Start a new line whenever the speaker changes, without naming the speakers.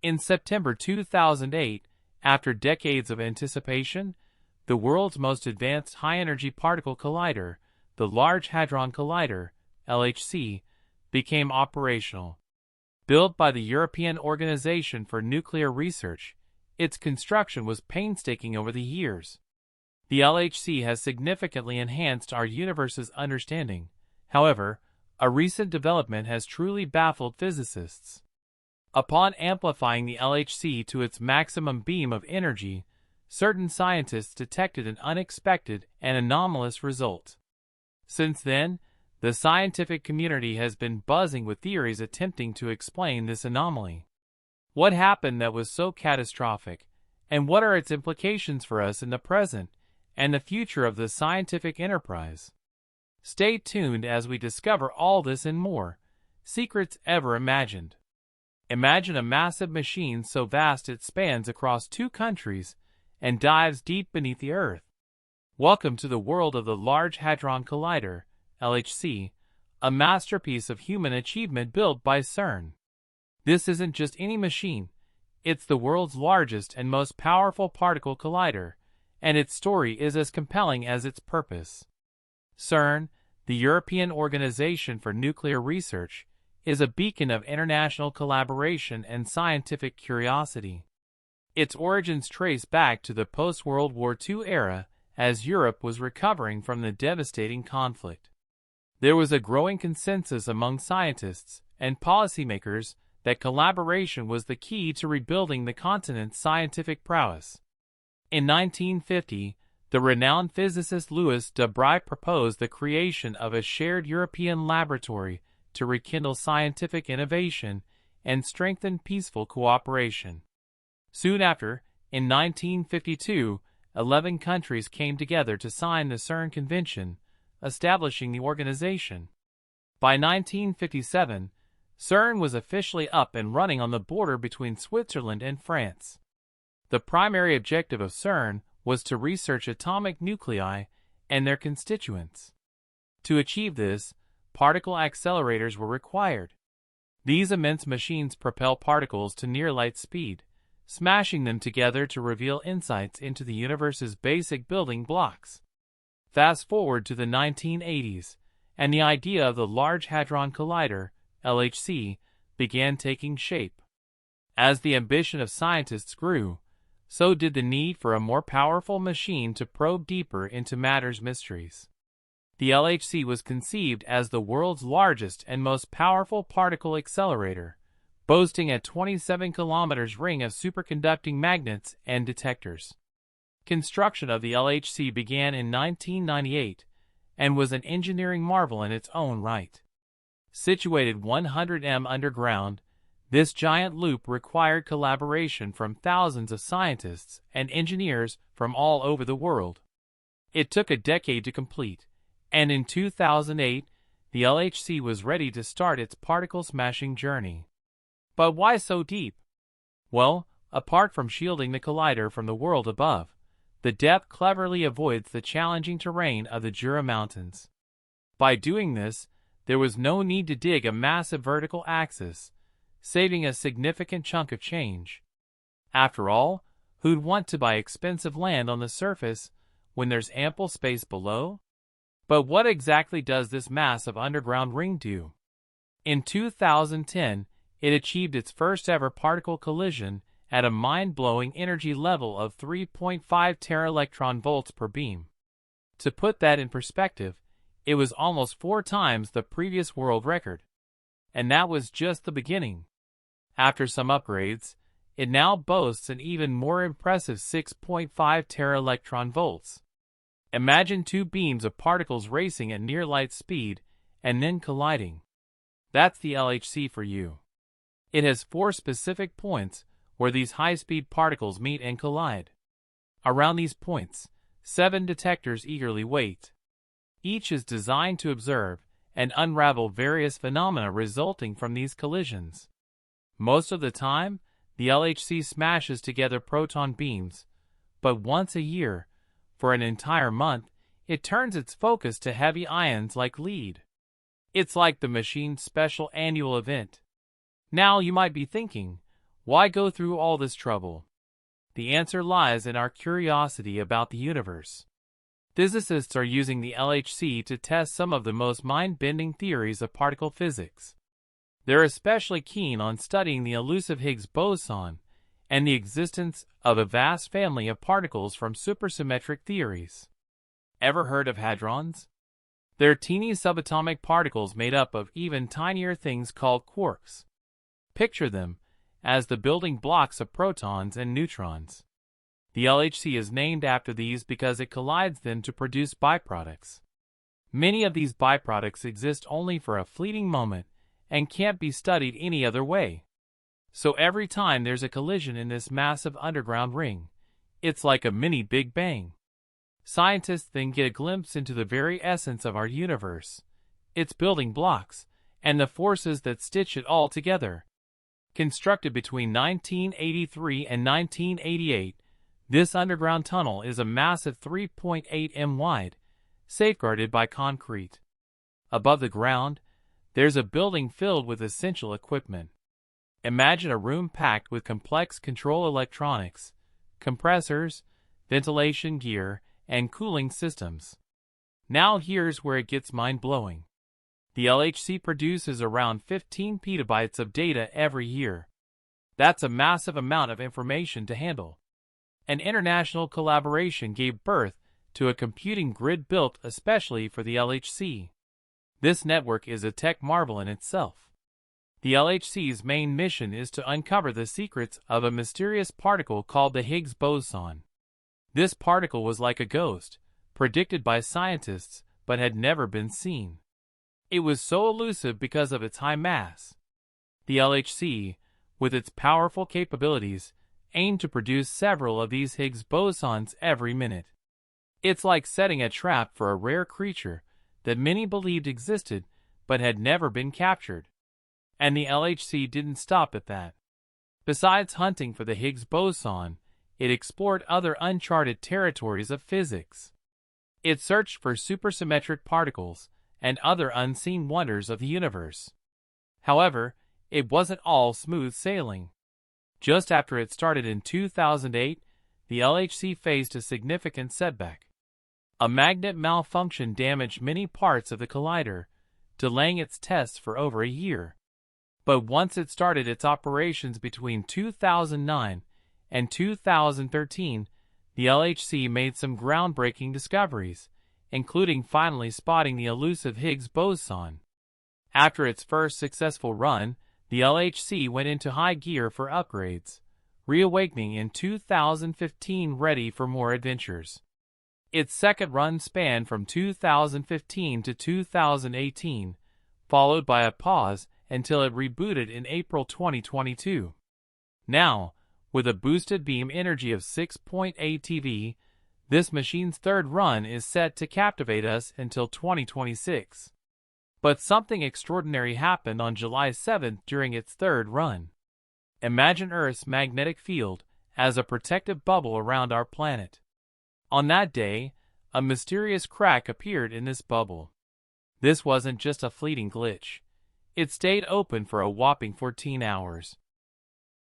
In September 2008, after decades of anticipation, the world's most advanced high-energy particle collider, the Large Hadron Collider, LHC, became operational. Built by the European Organization for Nuclear Research, its construction was painstaking over the years. The LHC has significantly enhanced our universe's understanding. However, a recent development has truly baffled physicists. Upon amplifying the LHC to its maximum beam of energy, certain scientists detected an unexpected and anomalous result. Since then, the scientific community has been buzzing with theories attempting to explain this anomaly. What happened that was so catastrophic, and what are its implications for us in the present and the future of the scientific enterprise? Stay tuned as we discover all this and more, secrets ever imagined. Imagine a massive machine so vast it spans across 2 countries and dives deep beneath the Earth. Welcome to the world of the Large Hadron Collider, LHC, a masterpiece of human achievement built by CERN. This isn't just any machine, it's the world's largest and most powerful particle collider, and its story is as compelling as its purpose. CERN, the European Organization for Nuclear Research, is a beacon of international collaboration and scientific curiosity. Its origins trace back to the post-World War II era as Europe was recovering from the devastating conflict. There was a growing consensus among scientists and policymakers that collaboration was the key to rebuilding the continent's scientific prowess. In 1950, the renowned physicist Louis de Broglie proposed the creation of a shared European laboratory to rekindle scientific innovation and strengthen peaceful cooperation. Soon after, in 1952, 11 countries came together to sign the CERN Convention, establishing the organization. By 1957, CERN was officially up and running on the border between Switzerland and France. The primary objective of CERN was to research atomic nuclei and their constituents. To achieve this, particle accelerators were required. These immense machines propel particles to near light speed, smashing them together to reveal insights into the universe's basic building blocks. Fast forward to the 1980s, and the idea of the Large Hadron Collider, LHC, began taking shape. As the ambition of scientists grew, so did the need for a more powerful machine to probe deeper into matter's mysteries. The LHC was conceived as the world's largest and most powerful particle accelerator, boasting a 27-kilometer ring of superconducting magnets and detectors. Construction of the LHC began in 1998 and was an engineering marvel in its own right. Situated 100 m underground, this giant loop required collaboration from thousands of scientists and engineers from all over the world. It took a decade to complete, and in 2008, the LHC was ready to start its particle-smashing journey. But why so deep? Well, apart from shielding the collider from the world above, the depth cleverly avoids the challenging terrain of the Jura Mountains. By doing this, there was no need to dig a massive vertical axis, saving a significant chunk of change. After all, who'd want to buy expensive land on the surface when there's ample space below? But what exactly does this massive underground ring do? In 2010, it achieved its first-ever particle collision at a mind-blowing energy level of 3.5 tera-electron-volts per beam. To put that in perspective, it was almost 4 times the previous world record. And that was just the beginning. After some upgrades, it now boasts an even more impressive 6.5 tera-electron-volts. Imagine 2 beams of particles racing at near-light speed and then colliding. That's the LHC for you. It has 4 specific points where these high-speed particles meet and collide. Around these points, 7 detectors eagerly wait. Each is designed to observe and unravel various phenomena resulting from these collisions. Most of the time, the LHC smashes together proton beams, but once a year, for an entire month, it turns its focus to heavy ions like lead. It's like the machine's special annual event. Now you might be thinking, Why go through all this trouble? The answer lies in our curiosity about the universe. Physicists are using the LHC to test some of the most mind-bending theories of particle physics. They're especially keen on studying the elusive Higgs boson and the existence of a vast family of particles from supersymmetric theories. Ever heard of hadrons? They're teeny subatomic particles made up of even tinier things called quarks. Picture them as the building blocks of protons and neutrons. The LHC is named after these because it collides them to produce byproducts. Many of these byproducts exist only for a fleeting moment and can't be studied any other way. So every time there's a collision in this massive underground ring, it's like a mini Big Bang. Scientists then get a glimpse into the very essence of our universe, its building blocks, and the forces that stitch it all together. Constructed between 1983 and 1988, this underground tunnel is a massive 3.8 m wide, safeguarded by concrete. Above the ground, there's a building filled with essential equipment. Imagine a room packed with complex control electronics, compressors, ventilation gear, and cooling systems. Now here's where it gets mind-blowing. The LHC produces around 15 petabytes of data every year. That's a massive amount of information to handle. An international collaboration gave birth to a computing grid built especially for the LHC. This network is a tech marvel in itself. The LHC's main mission is to uncover the secrets of a mysterious particle called the Higgs boson. This particle was like a ghost, predicted by scientists, but had never been seen. It was so elusive because of its high mass. The LHC, with its powerful capabilities, aimed to produce several of these Higgs bosons every minute. It's like setting a trap for a rare creature that many believed existed but had never been captured. And the LHC didn't stop at that. Besides hunting for the Higgs boson, it explored other uncharted territories of physics. It searched for supersymmetric particles and other unseen wonders of the universe. However, it wasn't all smooth sailing. Just after it started in 2008, the LHC faced a significant setback. A magnet malfunction damaged many parts of the collider, delaying its tests for over a year. But once it started its operations between 2009 and 2013, the LHC made some groundbreaking discoveries, including finally spotting the elusive Higgs boson. After its first successful run, the LHC went into high gear for upgrades, reawakening in 2015 ready for more adventures. Its second run spanned from 2015 to 2018, followed by a pause until it rebooted in April 2022. Now, with a boosted beam energy of 6.8 TeV, this machine's third run is set to captivate us until 2026. But something extraordinary happened on July 7th during its third run. Imagine Earth's magnetic field as a protective bubble around our planet. On that day, a mysterious crack appeared in this bubble. This wasn't just a fleeting glitch. It stayed open for a whopping 14 hours.